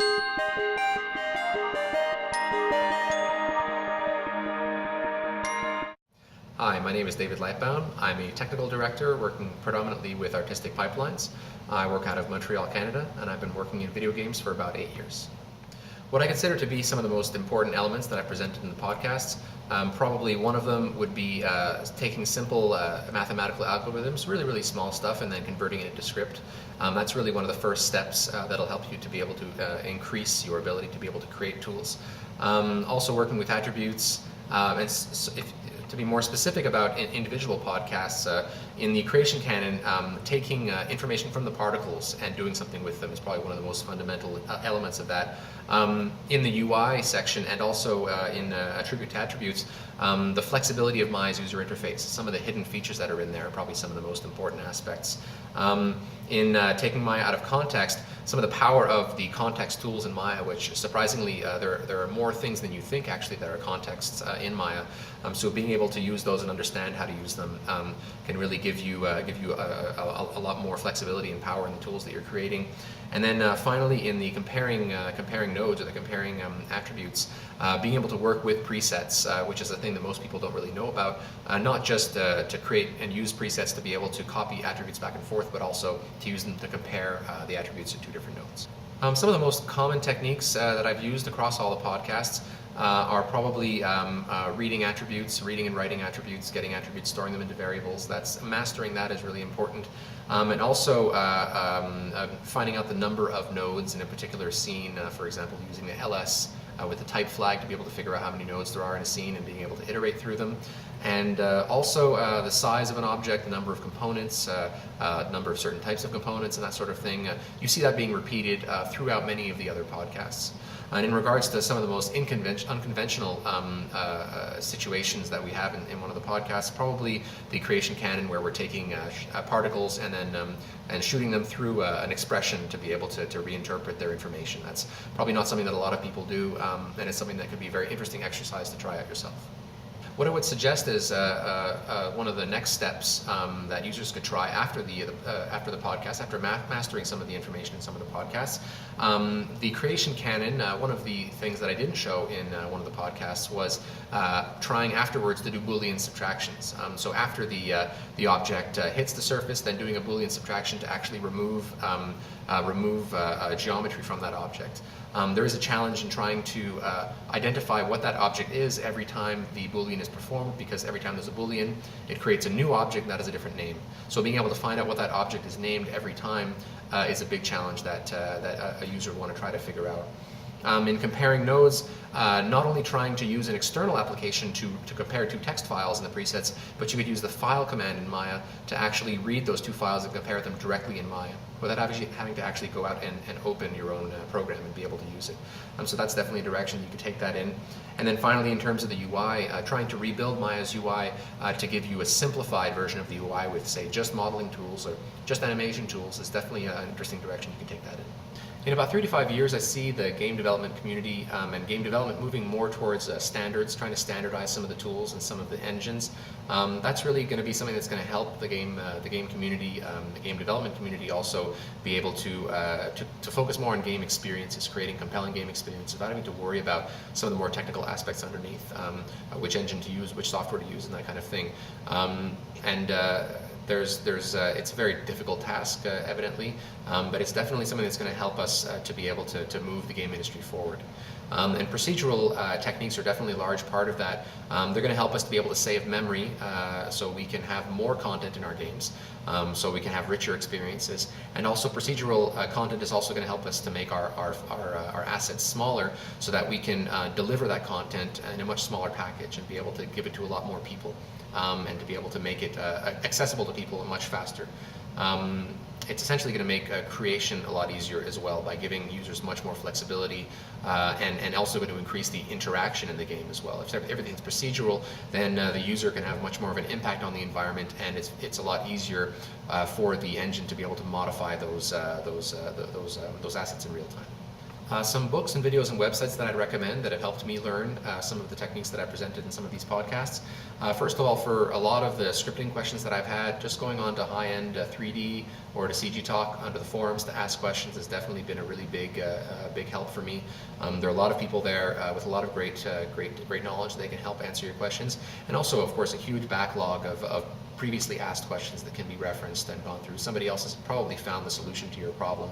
Hi, my name is David Lightbown. I'm a technical director working predominantly with artistic pipelines. I work out of Montreal, Canada, and I've been working in video games for about 8 years. What I consider to be some of the most important elements that I presented in the podcasts, probably one of them would be taking simple mathematical algorithms, really small stuff, and then converting it into script. That's really one of the first steps that'll help you to be able to increase your ability to be able to create tools. Also working with attributes, to be more specific about individual podcasts, in the creation canon, taking information from the particles and doing something with them is probably one of the most fundamental elements of that. In the UI section and also in attribute to attributes, the flexibility of Maya's user interface, some of the hidden features that are in there are probably some of the most important aspects. In taking Maya out of context, some of the power of the context tools in Maya, which surprisingly there are more things than you think actually that are contexts in Maya. So being able to use those and understand how to use them can really give you a lot more flexibility and power in the tools that you're creating. And then finally, in the comparing nodes or the comparing attributes, being able to work with presets, which is a thing that most people don't really know about, not just to create and use presets to be able to copy attributes back and forth, but also to use them to compare the attributes to two different nodes. Some of the most common techniques that I've used across all the podcasts are probably reading attributes, reading and writing attributes, getting attributes, storing them into variables. Mastering that is really important. And also finding out the number of nodes in a particular scene, for example, using the ls with the type flag to be able to figure out how many nodes there are in a scene and being able to iterate through them. And also the size of an object, the number of components, number of certain types of components and that sort of thing. You see that being repeated throughout many of the other podcasts. And in regards to some of the most unconventional situations that we have in one of the podcasts, probably the creation canon, where we're taking particles and then and shooting them through an expression to be able to reinterpret their information. That's probably not something that a lot of people do, and it's something that could be a very interesting exercise to try out yourself. What I would suggest is one of the next steps that users could try after the podcast, after mastering some of the information in some of the podcasts. The creation canon, one of the things that I didn't show in one of the podcasts was trying afterwards to do Boolean subtractions. So after the object hits the surface, then doing a Boolean subtraction to actually remove geometry from that object. There is a challenge in trying to identify what that object is every time the Boolean is performed, because every time there's a Boolean, it creates a new object that has a different name. So being able to find out what that object is named every time is a big challenge that a user would want to try to figure out. In comparing nodes, not only trying to use an external application to compare two text files in the presets, but you could use the file command in Maya to actually read those two files and compare them directly in Maya, without having to actually go out and open your own program and be able to use it. So that's definitely a direction you could take that in. And then finally, in terms of the UI, trying to rebuild Maya's UI to give you a simplified version of the UI with, say, just modeling tools or just animation tools is definitely an interesting direction you can take that in. In about 3 to 5 years, I see the game development community and game development moving more towards standards, trying to standardize some of the tools and some of the engines. That's really going to be something that's going to help the game community, the game development community also be able to focus more on game experiences, creating compelling game experiences without having to worry about some of the more technical aspects underneath, which engine to use, which software to use, and that kind of thing. It's a very difficult task, evidently, but it's definitely something that's going to help us to be able to move the game industry forward. And procedural techniques are definitely a large part of that. They're going to help us to be able to save memory so we can have more content in our games, so we can have richer experiences. And also procedural content is also going to help us to make our assets smaller so that we can deliver that content in a much smaller package and be able to give it to a lot more people. And to be able to make it accessible to people much faster. It's essentially going to make creation a lot easier as well by giving users much more flexibility and also going to increase the interaction in the game as well. If everything's procedural, then the user can have much more of an impact on the environment, and it's a lot easier for the engine to be able to modify those assets in real time. Some books and videos and websites that I'd recommend that have helped me learn some of the techniques that I presented in some of these podcasts. First of all, for a lot of the scripting questions that I've had, just going on to high-end 3D or to CG Talk under the forums to ask questions has definitely been a really big help for me. There are a lot of people there with a lot of great knowledge. They can help answer your questions, and also, of course, a huge backlog of previously asked questions that can be referenced and gone through. Somebody else has probably found the solution to your problem.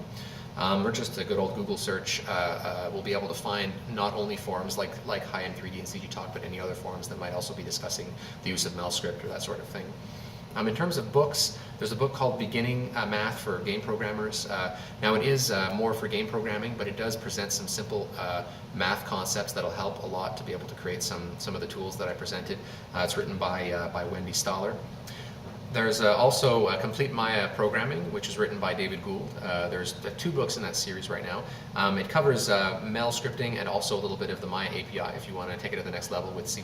Or just a good old Google search will be able to find not only forums like high-end 3D and CG Talk, but any other forums that might also be discussing the use of MelScript or that sort of thing. In terms of books, there's a book called Beginning Math for Game Programmers. Now it is more for game programming, but it does present some simple math concepts that'll help a lot to be able to create some of the tools that I presented. It's written by Wendy Stoller. There's also Complete Maya Programming, which is written by David Gould. There's 2 books in that series right now. It covers Mel scripting and also a little bit of the Maya API if you want to take it to the next level with C++.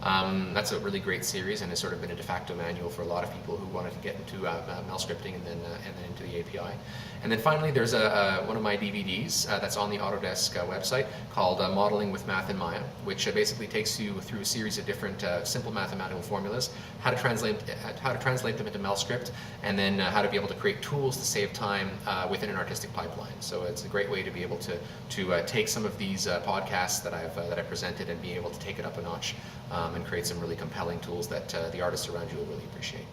That's a really great series and has sort of been a de facto manual for a lot of people who wanted to get into Mel scripting and then into the API. And then finally, there's one of my DVDs that's on the Autodesk website called Modeling with Math in Maya, which basically takes you through a series of different simple mathematical formulas, how to translate them into MelScript, and then how to be able to create tools to save time within an artistic pipeline. So it's a great way to be able to take some of these podcasts that I've presented and be able to take it up a notch and create some really compelling tools that the artists around you will really appreciate.